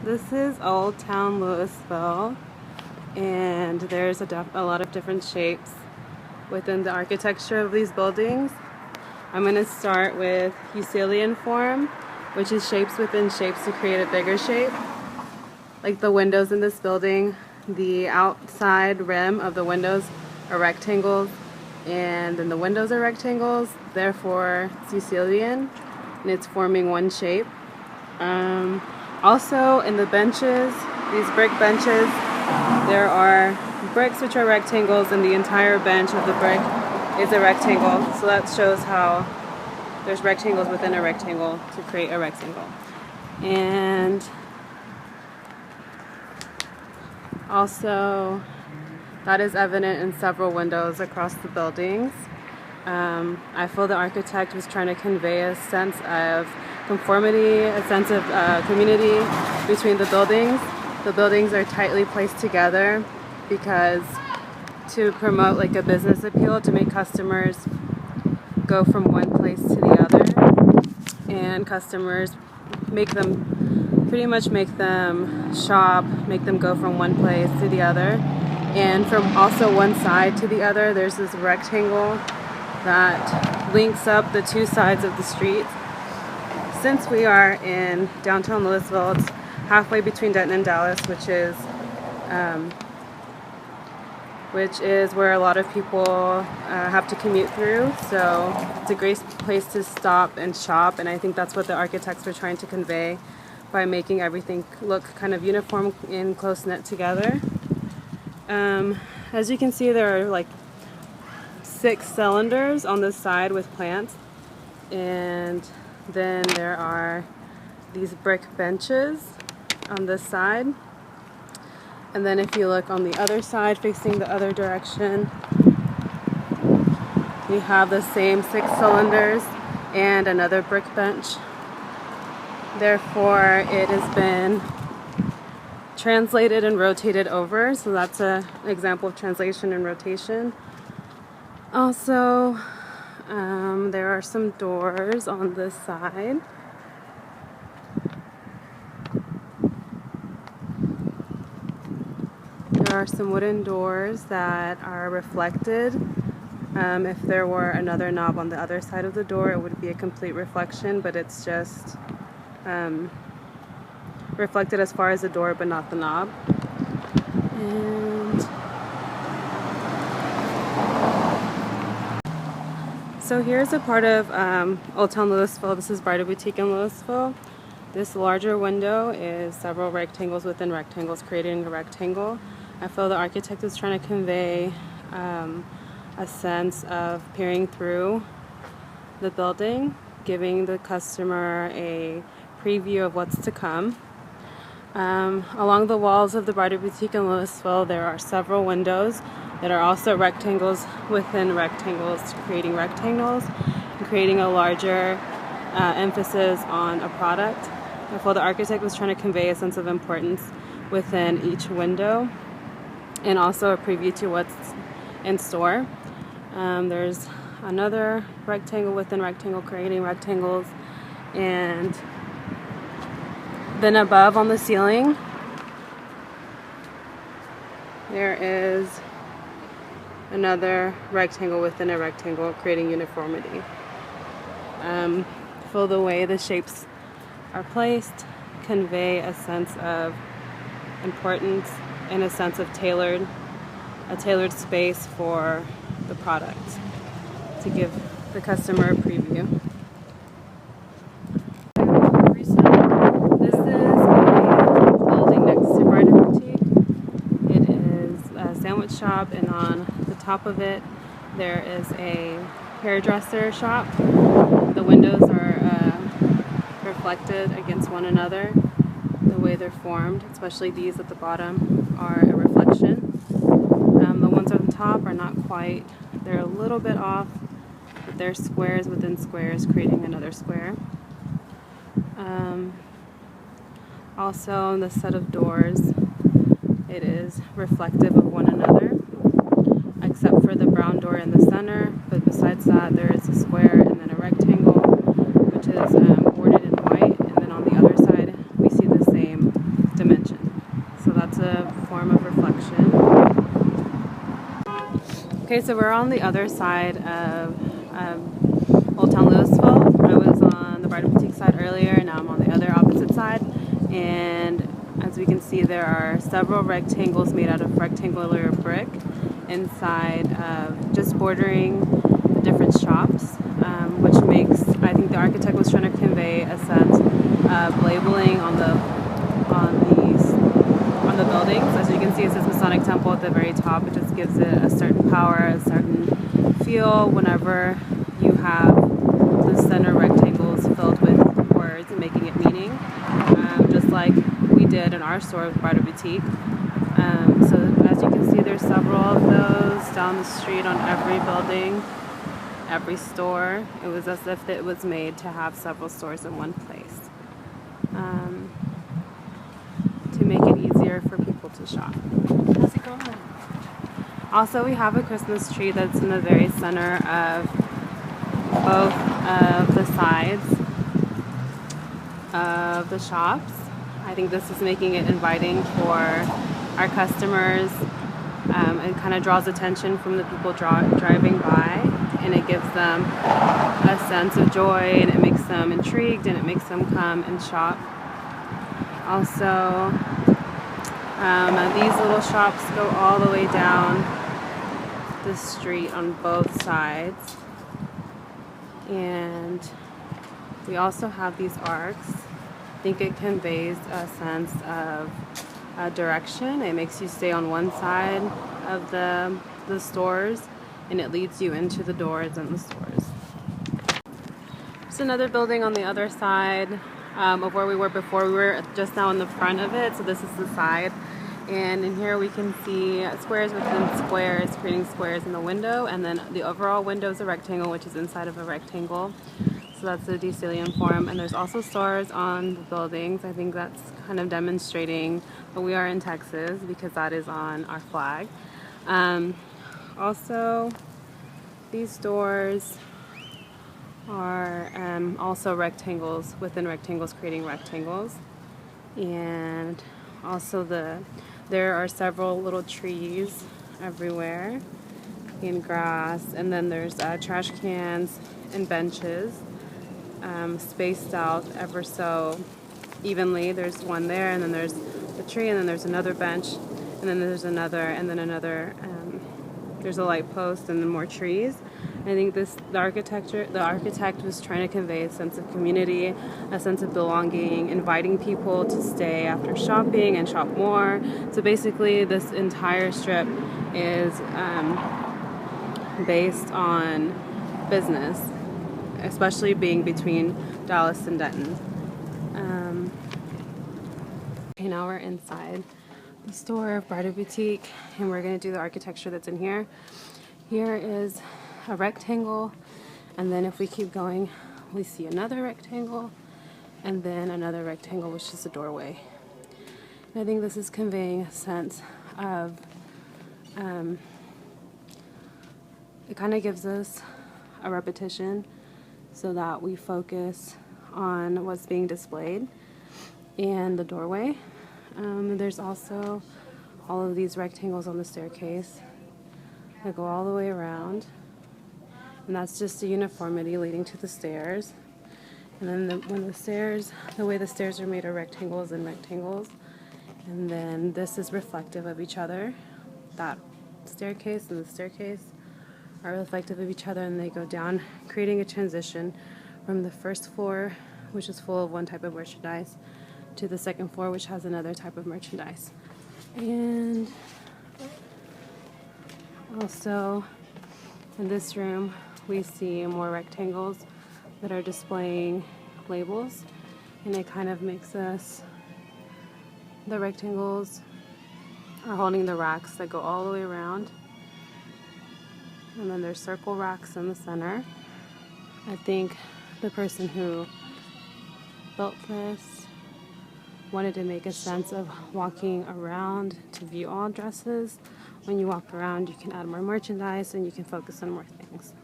This is Old Town Louisville, and there's a lot of different shapes within the architecture of these buildings. I'm going to start with Euclidean form, which is shapes within shapes to create a bigger shape. Like the windows in this building, the outside rim of the windows are rectangles, and then the windows are rectangles, therefore it's Euclidean, and it's forming one shape. Also in the benches, these brick benches, there are bricks which are rectangles, and the entire bench of the brick is a rectangle. So that shows how there's rectangles within a rectangle to create a rectangle. And also that is evident in several windows across the buildings. I feel the architect was trying to convey a sense of conformity, a sense of community between the buildings. The buildings are tightly placed together because to promote like a business appeal, to make customers go from one place to the other, and customers pretty much make them shop, make them go from one place to the other. And from also one side to the other, there's this rectangle that links up the two sides of the street. Since we are in downtown Louisville, it's halfway between Denton and Dallas, which is where a lot of people have to commute through. So it's a great place to stop and shop, and I think that's what the architects were trying to convey by making everything look kind of uniform and close-knit together. As you can see, there are like 6 cylinders on this side with plants, and then there are these brick benches on this side. And then if you look on the other side, facing the other direction, we have the same 6 cylinders and another brick bench. Therefore, it has been translated and rotated over, so that's an example of translation and rotation. Also, there are some doors on this side. There are some wooden doors that are reflected. If there were another knob on the other side of the door, it would be a complete reflection, but it's just reflected as far as the door, but not the knob. And so here's a part of Old Town Louisville. This is Bridal Boutique in Louisville. This larger window is several rectangles within rectangles, creating a rectangle. I feel the architect is trying to convey a sense of peering through the building, giving the customer a preview of what's to come. Along the walls of the Bridal Boutique in Louisville, there are several windows that are also rectangles within rectangles, creating rectangles and creating a larger emphasis on a product. I feel the architect was trying to convey a sense of importance within each window, and also a preview to what's in store. There's another rectangle within rectangle, creating rectangles, and then above on the ceiling there is another rectangle within a rectangle, creating uniformity. Feel the way the shapes are placed convey a sense of importance and a sense of a tailored space for the product to give the customer a preview. This is a building next to Bridal Boutique. It is a sandwich shop, and on the top of it there is a hairdresser shop. The windows are reflected against one another. The way they're formed, especially these at the bottom, are a reflection. The ones on the top are not quite, they're a little bit off, but they're squares within squares, creating another square. Also, in the set of doors, it is reflective of one another, except for the brown door in the center, but besides that there is a square and then a rectangle, which is bordered in white, and then on the other side we see the same a form of reflection. Okay, so we're on the other side of Old Town Louisville. I was on the Barter Boutique side earlier, and now I'm on the other opposite side. And as we can see, there are several rectangles made out of rectangular brick inside, just bordering the different shops, which makes, I think the architect was trying to convey a sense of labeling on the buildings. As you can see, it says Masonic Temple at the very top. It just gives it a certain power, a certain feel whenever you have the center rectangles filled with words and making it meaning, just like we did in our store with Barter Boutique. So as you can see, there's several of those down the street on every building, every store. It was as if it was made to have several stores in one place, to make it easier for people to shop. How's it going? Also, we have a Christmas tree that's in the very center of both of the sides of the shops. I think this is making it inviting for our customers. It kind of draws attention from the people driving by, and it gives them a sense of joy, and it makes them intrigued, and it makes them come and shop. Also, these little shops go all the way down the street on both sides, and we also have these arcs. I think it conveys a sense of direction. It makes you stay on one side of the stores, and it leads you into the doors and the stores. There's another building on the other side of where we were before. We were just now in the front of it, so this is the side. And in here we can see squares within squares, creating squares in the window, and then the overall window is a rectangle, which is inside of a rectangle. So that's the decillion form. And there's also stars on the buildings. I think that's kind of demonstrating that we are in Texas, because that is on our flag. Also, these doors are also rectangles within rectangles, creating rectangles. And also there are several little trees everywhere and grass, and then there's trash cans and benches spaced out ever so evenly. There's one there, and then there's the tree, and then there's another bench, and then there's another, and then another. There's a light post, and then more trees. I think the architect was trying to convey a sense of community, a sense of belonging, inviting people to stay after shopping and shop more. So basically, this entire strip is based on business, especially being between Dallas and Denton. Okay, now we're inside the store of Barter Boutique, and we're going to do the architecture that's in here. Here is a rectangle, and then if we keep going, we see another rectangle, and then another rectangle, which is a doorway. And I think this is conveying a sense of, it kind of gives us a repetition so that we focus on what's being displayed and the doorway. There's also all of these rectangles on the staircase that go all the way around, and that's just a uniformity leading to the stairs. And then the way the stairs are made are rectangles and rectangles, and then this is reflective of each other. That staircase and the staircase are reflective of each other, and they go down, creating a transition from the first floor, which is full of one type of merchandise, to the second floor, which has another type of merchandise. And also in this room we see more rectangles that are displaying labels, and it kind of makes us, the rectangles are holding the racks that go all the way around, and then there's circle racks in the center. I think the person who built this wanted to make a sense of walking around to view all dresses. When you walk around, you can add more merchandise and you can focus on more things.